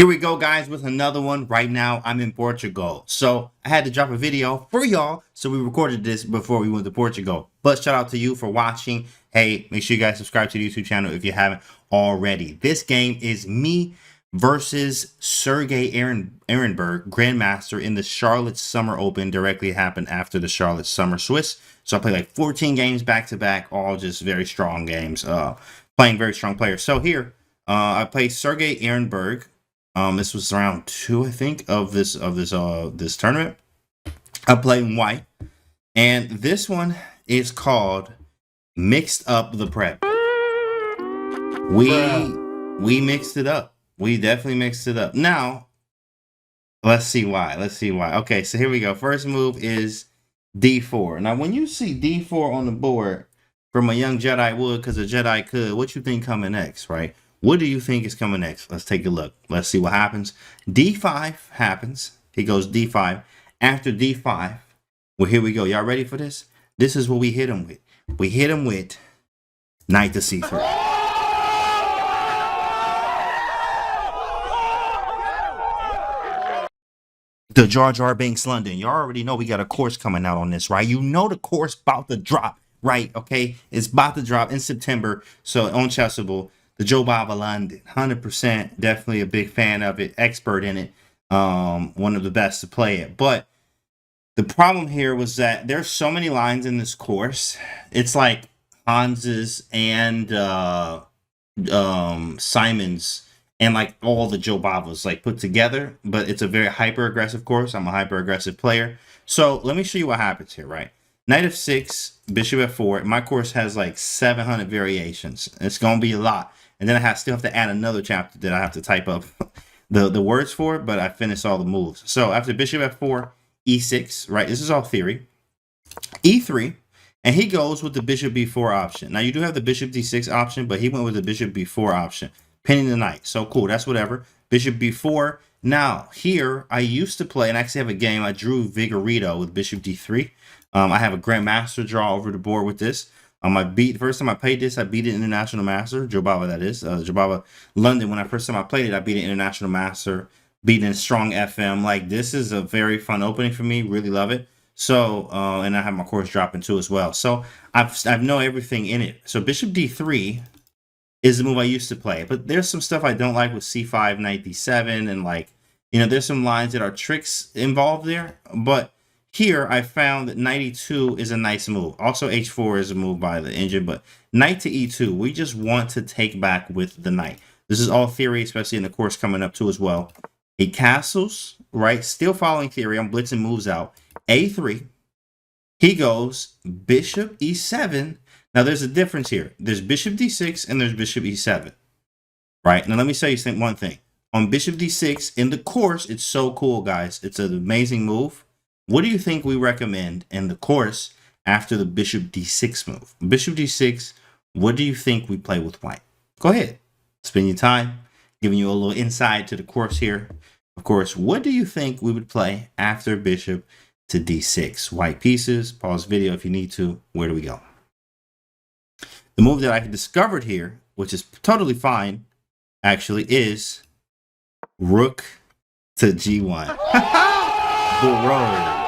Here we go, guys, with another one. Right now, I'm in Portugal. So I had to drop a video for y'all. So we recorded this before we went to Portugal. But shout out to you for watching. Hey, make sure you guys subscribe to the YouTube channel if you haven't already. This game is me versus Sergey Ehrenberg, Grandmaster in the Charlotte Summer Open. Directly happened after the Charlotte Summer Swiss. So I played like 14 games back to back, all just very strong games. Playing very strong players. So here, I played Sergey Ehrenberg. This was round 2, I think, of this tournament. I played white, and this one is called Mixed Up the Prep. We mixed it up. We definitely mixed it up. Now, let's see why. Okay, so here we go. First move is D4. Now, when you see D4 on the board from a young Jedi would, because a Jedi could, what you think coming next, right? What do you think is coming next? Let's take a look. Let's see what happens. D5 happens. He goes D5. After D5, well, here we go. Y'all ready for this? This is what we hit him with. We hit him with Knight to C3. The Jar Jar Binks London. You already know we got a course coming out on this, right? You know the course about to drop, right? Okay, it's about to drop in September. So on CHESSABLE. The Jobava London, 100%, definitely a big fan of it, expert in it, one of the best to play it. But the problem here was that there's so many lines in this course. It's like Hans's and Simon's and like all the Jobavas like put together. But it's a very hyper aggressive course. I'm a hyper aggressive player. So let me show you what happens here, right? Knight f6, bishop f4. My course has like 700 variations. It's gonna be a lot. And then I still have to add another chapter that I have to type up the words for, but I finished all the moves. So after bishop f4, e6, right? This is all theory. e3, and he goes with the bishop b4 option. Now you do have the bishop d6 option, but he went with the bishop b4 option, pinning the knight. So cool, that's whatever. Bishop b4. Now here, I used to play, and I actually have a game. I drew Vigorito with bishop d3. I have a Grandmaster draw over the board with this. First time I played this, I beat an international master, Jobava, that is, Jobava London. When first time I played it, I beat an international master, beating strong FM. Like, this is a very fun opening for me, really love it. So, and I have my course dropping too as well. So I know everything in it. So bishop d3 is the move I used to play, but there's some stuff I don't like with c5, knight d7, and like, you know, there's some lines that are tricks involved there, but here, I found that knight e2 is a nice move. Also, h4 is a move by the engine, but knight to e2, we just want to take back with the knight. This is all theory, especially in the course coming up too as well. He castles, right? Still following theory. I'm blitzing moves out. a3. He goes bishop e7. Now, there's a difference here. There's bishop d6 and there's bishop e7, right? Now, let me tell you one thing. On bishop d6, in the course, it's so cool, guys. It's an amazing move. What do you think we recommend in the course after the bishop d6 move? Bishop d6, what do you think we play with white? Go ahead. Spend your time giving you a little insight to the course here. Of course, what do you think we would play after bishop to d6? White pieces. Pause video if you need to. Where do we go? The move that I discovered here, which is totally fine, actually, is rook to g1. Bro.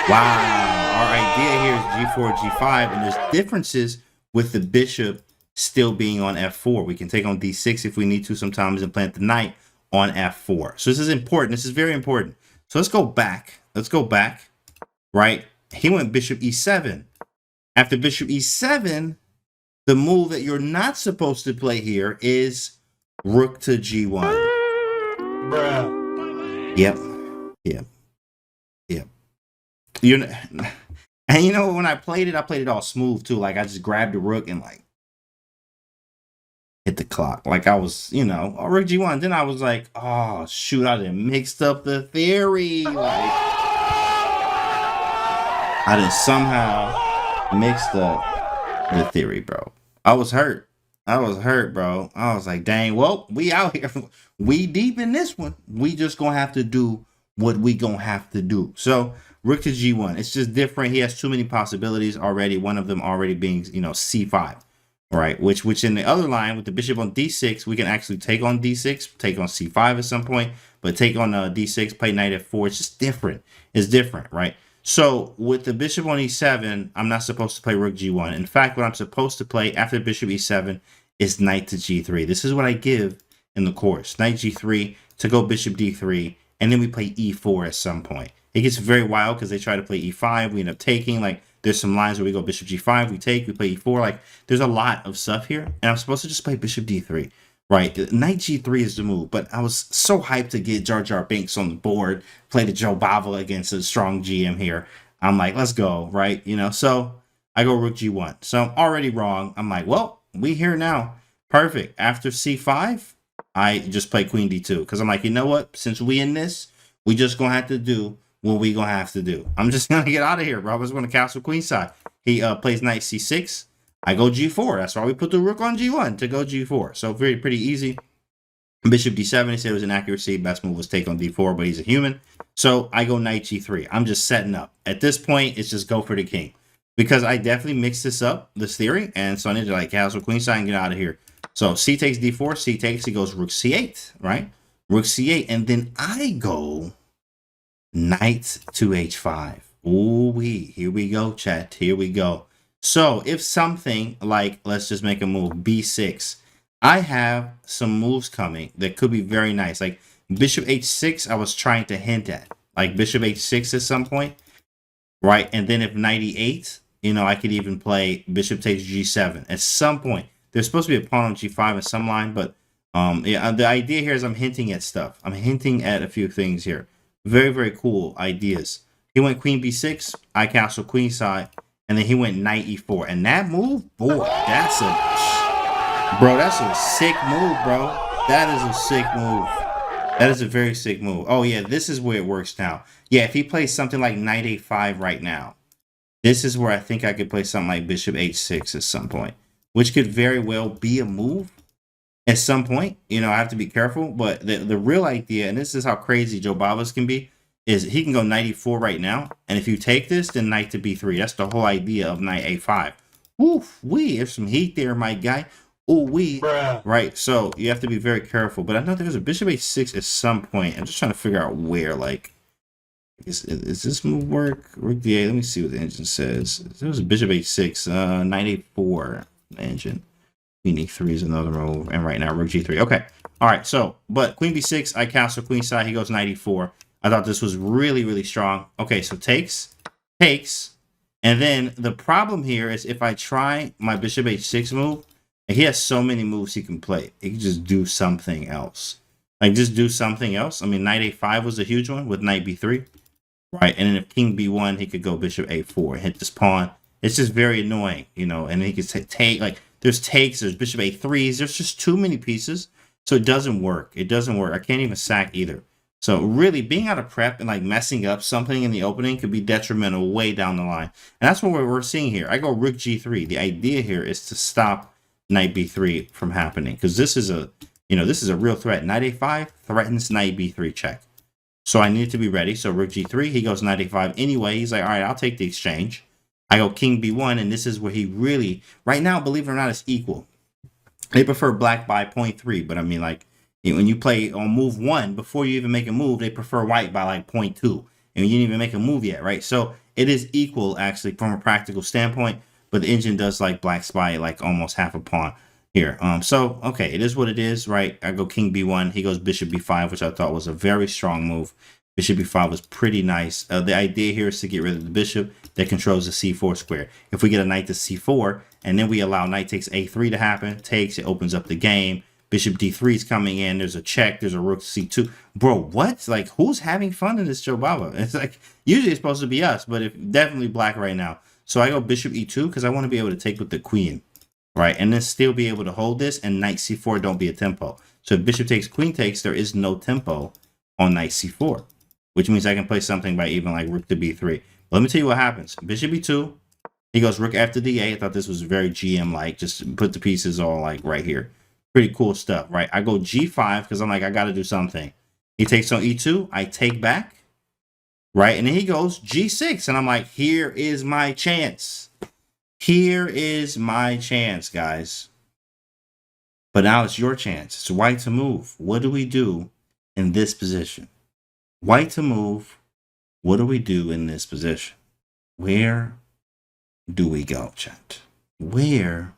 Wow, our idea here is g4, g5, and there's differences with the bishop still being on f4. We can take on d6 if we need to sometimes and plant the knight on f4. So this is important. This is very important. So let's go back. Right? He went bishop e7. After bishop e7, the move that you're not supposed to play here is rook to g1. Bruh. Yep. And you know, when I played it all smooth too. Like, I just grabbed the rook and like hit the clock. Like, I was, you know, rook g1. Then I was like, oh shoot, I done mixed up the theory. Like, I done somehow mixed up the theory, bro. I was hurt, bro. I was like, dang, well, we out here. We deep in this one. We just gonna have to do what we gonna have to do. So rook to g1, it's just different. He has too many possibilities already. One of them already being, you know, c5. right? Which in the other line with the bishop on d6, we can actually take on d6, take on c5 at some point, but take on d6, play knight f4. It's just different. It's different, right? So with the bishop on e7, I'm not supposed to play rook g1. In fact, what I'm supposed to play after bishop e7 is knight to g3. This is what I give in the course. Knight g3 to go bishop d3, and then we play e4 at some point. It gets very wild because they try to play e5. We end up taking, like, there's some lines where we go bishop g5, we take, we play e4. Like, there's a lot of stuff here, and I'm supposed to just play bishop d3, right? Knight g3 is the move, but I was so hyped to get Jar Jar Binks on the board, play the Jobava against a strong GM here. I'm like, let's go, right? You know, so I go rook g1. So I'm already wrong. I'm like, well, we here now. Perfect. After c5, I just play queen d2 because I'm like, you know what? Since we in this, we just gonna have to do what we gonna have to do. I'm just gonna get out of here, bro. I was gonna castle queenside. He plays knight c6. I go g4. That's why we put the rook on g1 to go g4. So pretty easy. Bishop d7. He said it was an accuracy. Best move was take on d4, but he's a human. So I go knight g3. I'm just setting up. At this point, it's just go for the king because I definitely mixed this up, this theory, and so I need to like castle queenside and get out of here. So c takes d4. C takes. He goes rook c8. Right. Rook c8, and then I go knight to h5. Ooh wee. Here we go, chat. Here we go. So if something like, let's just make a move, b6, I have some moves coming that could be very nice. Like bishop h6, I was trying to hint at. Like bishop h6 at some point, right? And then if knight e8, you know, I could even play bishop takes g7 at some point. There's supposed to be a pawn on g5 in some line, but yeah, the idea here is I'm hinting at stuff. I'm hinting at a few things here. Very, very cool ideas. He went queen b6, I castle queenside, and then he went knight e4. And that move, boy, that's a sick move, bro. That is a sick move. That is a very sick move. Oh, yeah, this is where it works now. Yeah, if he plays something like knight a5 right now, this is where I think I could play something like bishop h6 at some point, which could very well be a move at some point. You know, I have to be careful. But the real idea, and this is how crazy Jobava's can be, is he can go knight e4 right now. And if you take this, then knight to b3. That's the whole idea of knight a5. Oof, there's some heat there, my guy. Ooh, right? So you have to be very careful. But I know there's a bishop h6 at some point. I'm just trying to figure out where, like, is this move work? Rook d8. Let me see what the engine says. There was a bishop h6, knight a4 engine. Queen e3 is another move. And right now, rook g3. Okay. All right. So, but queen b6, I castle queenside. He goes knight e4. I thought this was really, really strong. Okay, so takes. And then the problem here is if I try my bishop h6 move, he has so many moves he can play. He can just do something else. Like, just do something else. I mean, knight a5 was a huge one with knight b3. Right, and then if king b1, he could go bishop a4 and hit this pawn. It's just very annoying, you know, and he could take, like, there's takes, there's bishop a3s. There's just too many pieces, so it doesn't work. It doesn't work. I can't even sack either. So really, being out of prep and like messing up something in the opening could be detrimental way down the line. And that's what we're seeing here. I go rook g3. The idea here is to stop knight b3 from happening because this is a, you know, this is a real threat. Knight a5 threatens knight b3 check. So I need to be ready. So rook g3. He goes knight a5 anyway. He's like, all right, I'll take the exchange. I go king b1, and this is where he really, right now, believe it or not, is equal. They prefer black by 0.3, but I mean, like, when you play on move 1, before you even make a move, they prefer white by like 0.2. And you didn't even make a move yet, right? So it is equal, actually, from a practical standpoint, but the engine does like black's by like almost half a pawn here. So, okay, it is what it is, right? I go king b1. He goes bishop b5, which I thought was a very strong move. Bishop b5 was pretty nice. The idea here is to get rid of the bishop that controls the c4 square. If we get a knight to c4, and then we allow knight takes a3 to happen, takes, it opens up the game. Bishop d3 is coming in. There's a check. There's a rook c2. Bro, what? Like, who's having fun in this Jobava? It's like, usually it's supposed to be us, but definitely black right now. So I go bishop e2 because I want to be able to take with the queen, right? And then still be able to hold this, and knight c4 don't be a tempo. So if bishop takes, queen takes, there is no tempo on knight c4, which means I can play something by even like rook to b3. But let me tell you what happens. Bishop e2, he goes rook after d8. I thought this was very GM-like. Just put the pieces all like right here. Pretty cool stuff, right? I go g5 because I'm like, I got to do something. He takes on e2. I take back, right? And then he goes g6. And I'm like, here is my chance. Here is my chance, guys. But now it's your chance. It's white to move. What do we do in this position? White to move. What do we do in this position? Where do we go, chat? Where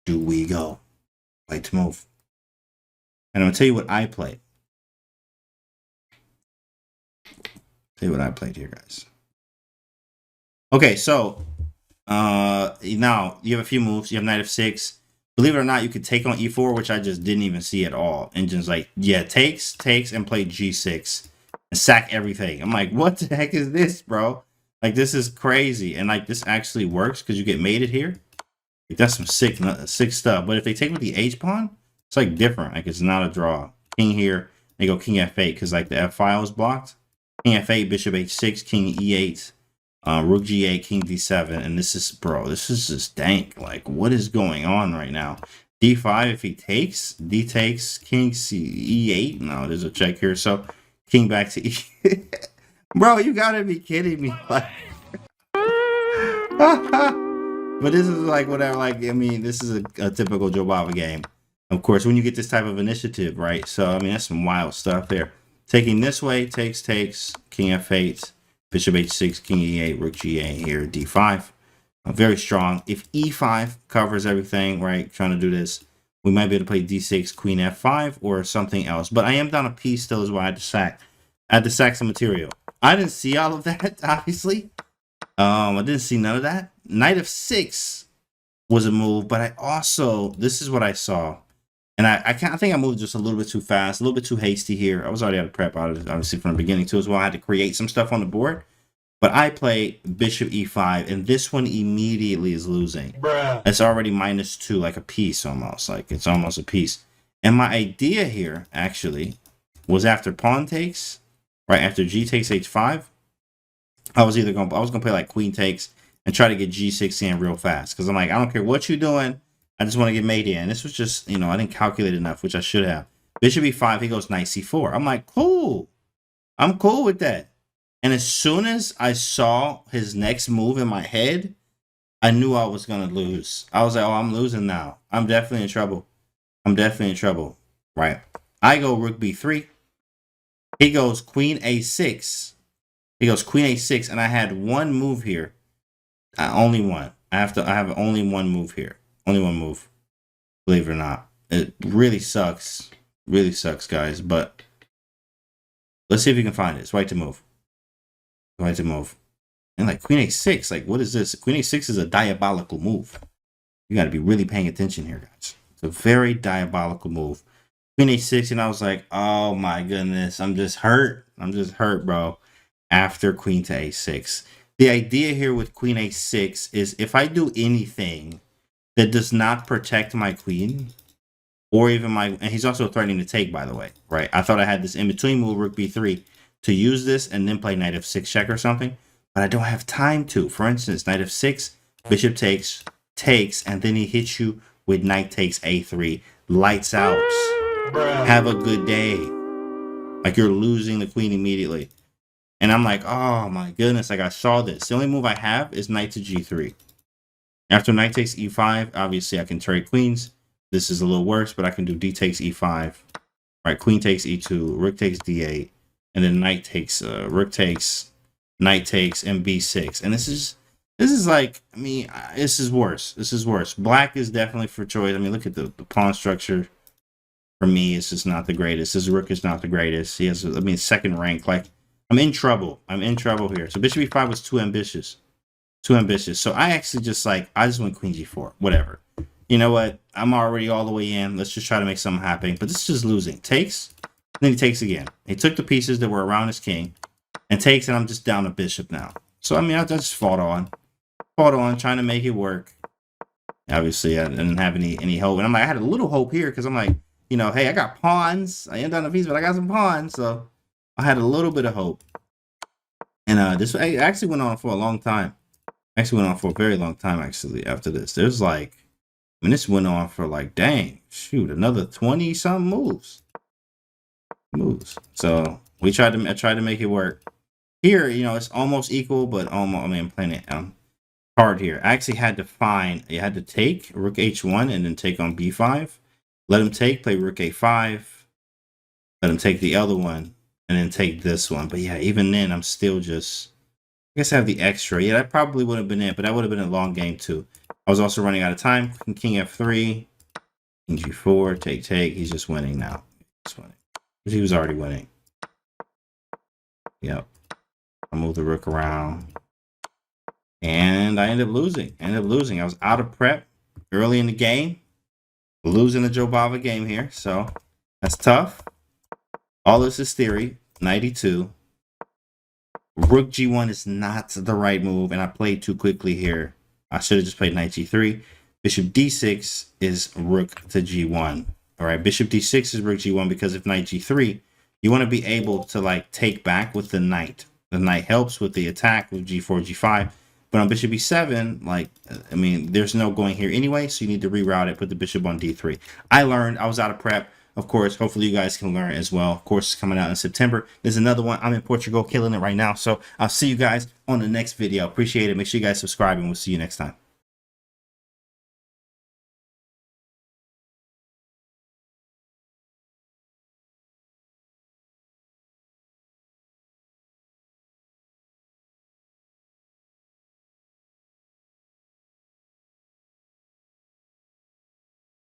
do we go? White to move. And I'm going to tell you what I played. Tell you what I played here, guys. Okay, so now you have a few moves. You have knight f6. Believe it or not, you could take on e4, which I just didn't even see at all. Engine's like, yeah, takes, and play g6 and sack everything. I'm like, what the heck is this, bro? Like, this is crazy. And like, this actually works because you get mated here. Like, that's some sick stuff. But if they take with the h pawn, it's like different. Like, it's not a draw. King here, they go king f8 because like the f file is blocked. King f8, bishop h6, king e8. Rook g8, king d7, and this is, bro, this is just dank. Like, what is going on right now? d5 if he takes, d takes, king c e8. No, there's a check here, so king back to e. Bro, you gotta be kidding me. Like, but this is like whatever. Like, I mean, this is a typical Jobava game. Of course, when you get this type of initiative, right? So, I mean, that's some wild stuff there. Taking this way, takes, king f8. Bishop h6, king e8, rook g8 here, d5. Very strong. If e5 covers everything, right, trying to do this, we might be able to play d6, queen f5, or something else. But I am down a piece still is why I had to sack. I had to sack some material. I didn't see all of that, obviously. I didn't see none of that. Knight f6 was a move, but I also, this is what I saw. And I think I moved just a little bit too fast, a little bit too hasty here. I was already out of prep, obviously, from the beginning, too, as well. I had to create some stuff on the board. But I play bishop e5, and this one immediately is losing. Bruh. It's already -2, like a piece almost. Like, it's almost a piece. And my idea here, actually, was after pawn takes, right, after g takes h5, I was going to play, like, queen takes and try to get g6 in real fast. Because I'm like, I don't care what you're doing. I just want to get mate in. This was just, you know, I didn't calculate enough, which I should have. Bishop e5, he goes knight c4. I'm like, cool. I'm cool with that. And as soon as I saw his next move in my head, I knew I was going to lose. I was like, oh, I'm losing now. I'm definitely in trouble. I'm definitely in trouble. Right. I go rook b3. He goes queen a6. He goes queen a6, and I had one move here. Only one. I have only one move here. Only one move, believe it or not. It really sucks. Really sucks, guys. But let's see if we can find it. It's white to move. White to move. And like queen a6, like what is this? Queen a6 is a diabolical move. You got to be really paying attention here, guys. It's a very diabolical move. Queen a6, and I was like, oh my goodness, I'm just hurt. I'm just hurt, bro. After queen to a6. The idea here with queen a6 is if I do anything that does not protect my queen, or even my, and he's also threatening to take, by the way, right? I thought I had this in-between move, rook b3, to use this and then play knight f6 check or something, but I don't have time to. For instance, knight f6, bishop takes, and then he hits you with knight takes a3. Lights out. Have a good day. Like, you're losing the queen immediately. And I'm like, oh my goodness, like I saw this. The only move I have is knight to g3. After knight takes e5, obviously I can trade queens. This is a little worse, but I can do d takes e5. Right, queen takes e2, rook takes d8, and then knight takes, rook takes, knight takes, and b6. And this is like, I mean, this is worse. This is worse. Black is definitely for choice. I mean, look at the pawn structure. For me, it's just not the greatest. His rook is not the greatest. He has, I mean, second rank. Like, I'm in trouble. I'm in trouble here. So bishop e5 was too ambitious. Too ambitious. So I actually just like, I just went queen g4. Whatever. You know what? I'm already all the way in. Let's just try to make something happen. But this is just losing. Takes. Then he takes again. He took the pieces that were around his king. And takes, and I'm just down a bishop now. So, I mean, I just fought on. Fought on, trying to make it work. Obviously, I didn't have any hope. And I'm like, I had a little hope here. Because I'm like, you know, hey, I got pawns. I am down a piece, but I got some pawns. So, I had a little bit of hope. And this actually went on for a long time. Actually went on for a very long time, actually, after this. There's like, I mean, this went on for like, dang, shoot, another 20-something moves. So I tried to make it work. Here, you know, it's almost equal, but almost, I mean, I'm playing it. hard here. I actually had to find, you had to take rook h1 and then take on b5. Let him take, play rook a5. Let him take the other one and then take this one. But yeah, even then, I'm still just, I guess I have the extra. Yeah, that probably would have been it, but that would have been a long game too. I was also running out of time. King f3, king g4, take. He's just winning now. He's winning. He was already winning. Yep. I moved the rook around. And I ended up losing. I was out of prep early in the game. Losing the Jobava game here. So that's tough. All this is theory. 92. Rook g1 is not the right move. And I played too quickly here. I should have just played knight g3. Bishop d6 is rook to g1. All right. Bishop d6 is rook g1 because if knight g3, you want to be able to like take back with the knight. The knight helps with the attack with g4, g5. But on bishop e7, like, I mean, there's no going here anyway, so you need to reroute it, put the bishop on d3. I learned, I was out of prep. Of course, hopefully you guys can learn as well. Of course, it's coming out in September. There's another one. I'm in Portugal, killing it right now. So I'll see you guys on the next video. Appreciate it. Make sure you guys subscribe, and we'll see you next time.